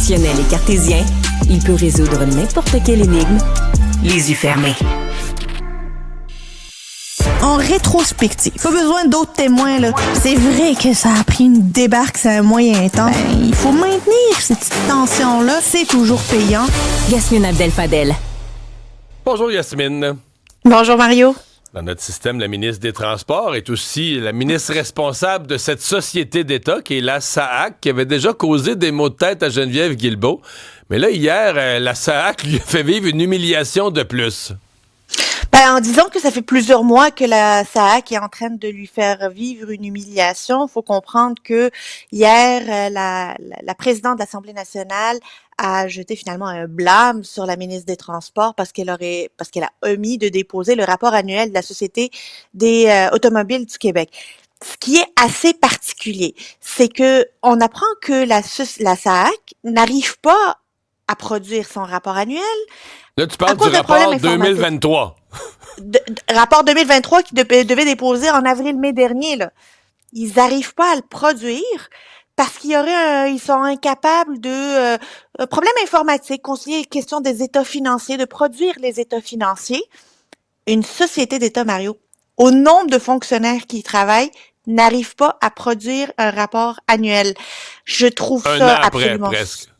Rationnel et cartésien, il peut résoudre n'importe quelle énigme, les yeux fermés. En rétrospective, pas besoin d'autres témoins, là. C'est vrai que ça a pris une débarque, c'est un moyen temps. Il faut maintenir cette petite tension-là, c'est toujours payant. Yasmine Abdel-Fadel. Bonjour Yasmine. Bonjour Mario. Dans notre système, la ministre des Transports est aussi la ministre responsable de cette société d'État qui est la SAAC, qui avait déjà causé des maux de tête à Geneviève Guilbeault. Mais là, hier, la SAAC lui a fait vivre une humiliation de plus. En disant que ça fait plusieurs mois que la SAAC est en train de lui faire vivre une humiliation, il faut comprendre que hier, la présidente de l'Assemblée nationale a jeté finalement un blâme sur la ministre des Transports parce qu'elle a omis de déposer le rapport annuel de la Société des automobiles du Québec. Ce qui est assez particulier, c'est que on apprend que la SAAC n'arrive pas à produire son rapport annuel. Là, tu parles du rapport 2023. Rapport 2023 qui devait déposer en avril-mai dernier, là. Ils n'arrivent pas à le produire parce ils sont incapables de problèmes informatiques, concilier les questions des états financiers, de produire les états financiers. Une société d'État, Mario, au nombre de fonctionnaires qui y travaillent, n'arrive pas à produire un rapport annuel. Je trouve ça un an après, absolument presque.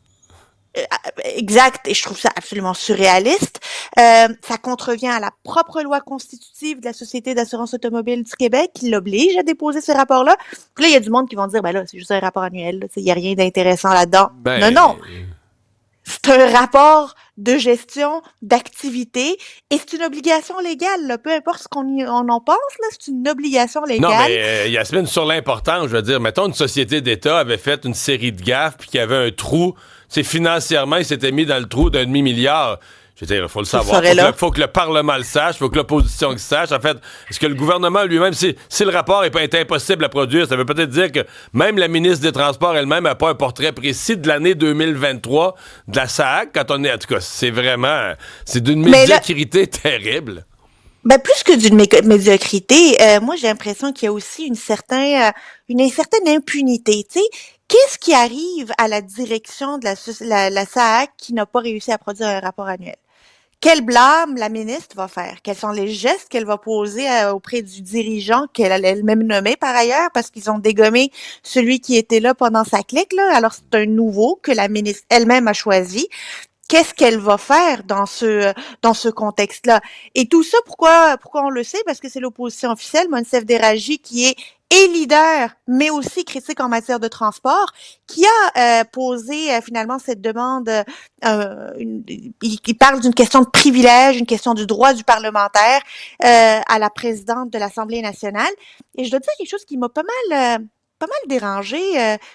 Exact, et je trouve ça absolument surréaliste. Ça contrevient à la propre loi constitutive de la Société d'assurance automobile du Québec qui l'oblige à déposer ce rapport-là. Puis là, il y a du monde qui vont dire, ben là, c'est juste un rapport annuel, il n'y a rien d'intéressant là-dedans. Non. C'est un rapport de gestion d'activité et c'est une obligation légale, là. Peu importe ce qu'on en pense, là, c'est une obligation légale. Non, mais Yasmine, sur l'important, je veux dire, mettons une société d'État avait fait une série de gaffes puis qu'il y avait un trou, financièrement, il s'était mis dans le trou d'un demi-milliard. Je veux dire, il faut le savoir. Faut que le Parlement le sache, il faut que l'opposition le sache. En fait, est-ce que le gouvernement lui-même, si le rapport est impossible à produire, ça veut peut-être dire que même la ministre des Transports elle-même n'a pas un portrait précis de l'année 2023 de la SAAC quand on est... En tout cas, c'est d'une médiocrité terrible. Plus que d'une médiocrité, moi j'ai l'impression qu'il y a aussi une certaine impunité. Tu sais, qu'est-ce qui arrive à la direction de la SAAC qui n'a pas réussi à produire un rapport annuel? Quel blâme la ministre va faire? Quels sont les gestes qu'elle va poser auprès du dirigeant qu'elle a elle-même nommé par ailleurs parce qu'ils ont dégommé celui qui était là pendant sa clique, là. Alors c'est un nouveau que la ministre elle-même a choisi. Qu'est-ce qu'elle va faire dans ce contexte-là? Et tout ça, pourquoi on le sait? Parce que c'est l'opposition officielle, Monsef Déragi, qui est leader, mais aussi critique en matière de transport, qui a posé finalement cette demande. Il parle d'une question de privilège, une question du droit du parlementaire à la présidente de l'Assemblée nationale. Et je dois dire quelque chose qui m'a pas mal dérangé.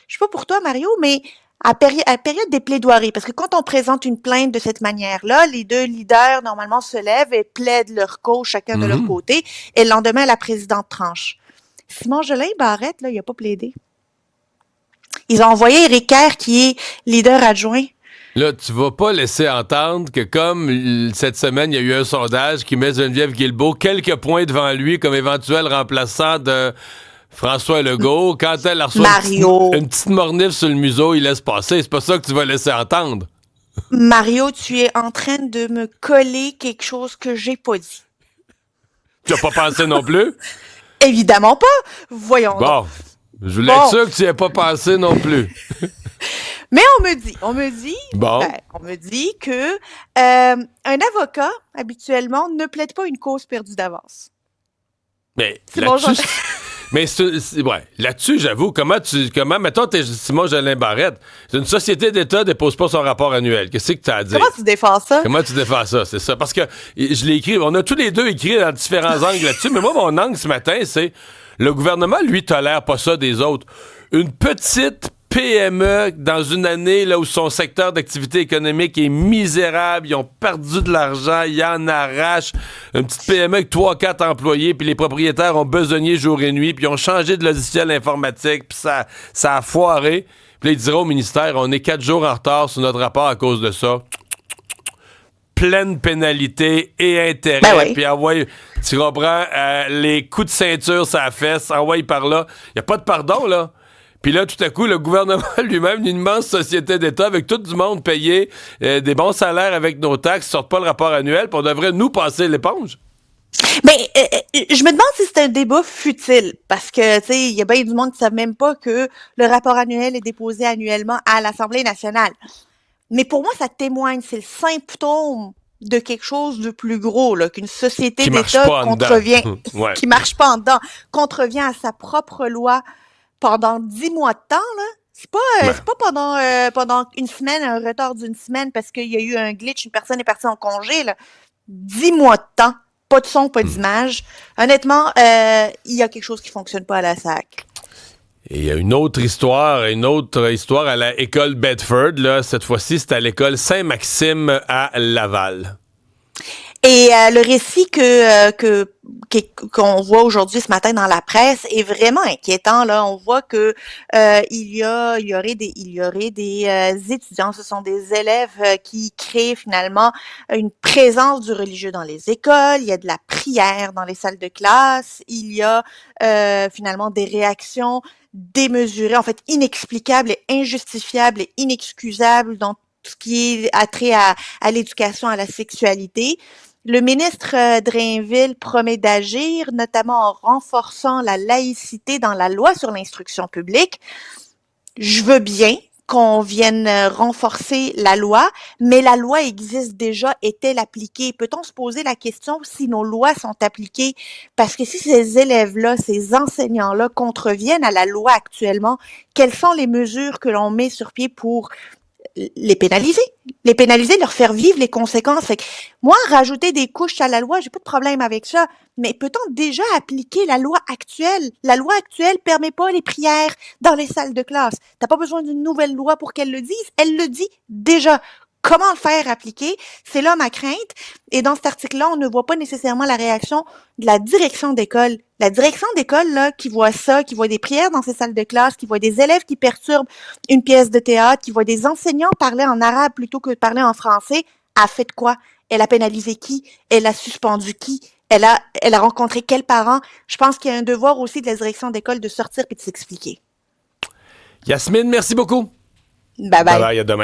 Je sais pas pour toi, Mario, mais à période des plaidoiries, parce que quand on présente une plainte de cette manière-là, les deux leaders, normalement, se lèvent et plaident leur cause, chacun de leur côté, et le lendemain, la présidente tranche. Simon Jolin Barrette, là, il a pas plaidé. Ils ont envoyé Éric Kerr, qui est leader adjoint. Là, tu vas pas laisser entendre que comme cette semaine, il y a eu un sondage qui met Geneviève Guilbeault quelques points devant lui comme éventuel remplaçant de François Legault, quand elle reçoit une petite mornif sur le museau, il laisse passer. C'est pas ça que tu vas laisser entendre. Mario, tu es en train de me coller quelque chose que j'ai pas dit. Tu as pas pensé non plus? Évidemment pas. Voyons donc. Bon, je voulais être sûr que tu n'y aies pas pensé non plus. Mais on me dit que un avocat, habituellement, ne plaide pas une cause perdue d'avance. Mais là-dessus... Mais là-dessus, j'avoue, comment, mettons, t'es Simon Jolin Barrette, c'est une société d'État dépose pas son rapport annuel. Qu'est-ce que t'as à dire? Comment tu défends ça? C'est ça. Parce que je l'ai écrit, on a tous les deux écrit dans différents angles là-dessus, mais moi, mon angle ce matin, c'est le gouvernement, lui, tolère pas ça des autres. Une petite PME dans une année là où son secteur d'activité économique est misérable, ils ont perdu de l'argent, ils en arrachent. Une petite PME avec 3-4 employés, puis les propriétaires ont besogné jour et nuit, puis ils ont changé de logiciel informatique, puis ça a foiré. Puis là, ils diront au ministère, on est 4 jours en retard sur notre rapport à cause de ça. Pleine pénalité et intérêt, puis envoie, tu comprends, les coups de ceinture, ça fesse, envoie par là. Il n'y a pas de pardon, là. Puis là, tout à coup, le gouvernement lui-même, une immense société d'État avec tout du monde payé, des bons salaires avec nos taxes, sortent pas le rapport annuel, puis on devrait nous passer l'éponge. Ben, je me demande si c'est un débat futile, parce que, tu sais, il y a bien du monde qui ne savent même pas que le rapport annuel est déposé annuellement à l'Assemblée nationale. Mais pour moi, ça témoigne, c'est le symptôme de quelque chose de plus gros, là, qu'une société Qui marche d'État pas en contrevient, dedans. Ouais. qui marche pas en dedans, contrevient à sa propre loi pendant 10 mois de temps, là. Ouais. C'est pas pendant une semaine, un retard d'une semaine parce qu'il y a eu un glitch, une personne est partie en congé, là. 10 mois de temps, pas de son, pas d'image. Honnêtement, il y a quelque chose qui fonctionne pas à la SAC. Et il y a une autre histoire à la école Bedford, là. Cette fois-ci, c'est à l'école Saint-Maxime à Laval. Et le récit qu'on voit aujourd'hui ce matin dans la presse est vraiment inquiétant. Là, on voit que il y aurait des étudiants, ce sont des élèves qui créent finalement une présence du religieux dans les écoles. Il y a de la prière dans les salles de classe. Il y a finalement des réactions démesurées, en fait inexplicables et injustifiables et inexcusables dans tout ce qui est attrait à l'éducation, à la sexualité. Le ministre Drainville promet d'agir, notamment en renforçant la laïcité dans la loi sur l'instruction publique. Je veux bien qu'on vienne renforcer la loi, mais la loi existe déjà, est-elle appliquée? Peut-on se poser la question si nos lois sont appliquées? Parce que si ces élèves-là, ces enseignants-là contreviennent à la loi actuellement, quelles sont les mesures que l'on met sur pied pour les pénaliser, leur faire vivre les conséquences. Fait que moi, rajouter des couches à la loi, j'ai pas de problème avec ça. Mais peut-on déjà appliquer la loi actuelle? La loi actuelle permet pas les prières dans les salles de classe. T'as pas besoin d'une nouvelle loi pour qu'elle le dise. Elle le dit déjà. Comment le faire appliquer? C'est là ma crainte. Et dans cet article-là, on ne voit pas nécessairement la réaction de la direction d'école. La direction d'école, là, qui voit ça, qui voit des prières dans ces salles de classe, qui voit des élèves qui perturbent une pièce de théâtre, qui voit des enseignants parler en arabe plutôt que de parler en français, a fait quoi? Elle a pénalisé qui? Elle a suspendu qui? Elle a rencontré quels parents? Je pense qu'il y a un devoir aussi de la direction d'école de sortir et de s'expliquer. Yasmine, merci beaucoup. Bye bye. Bye bye, à demain.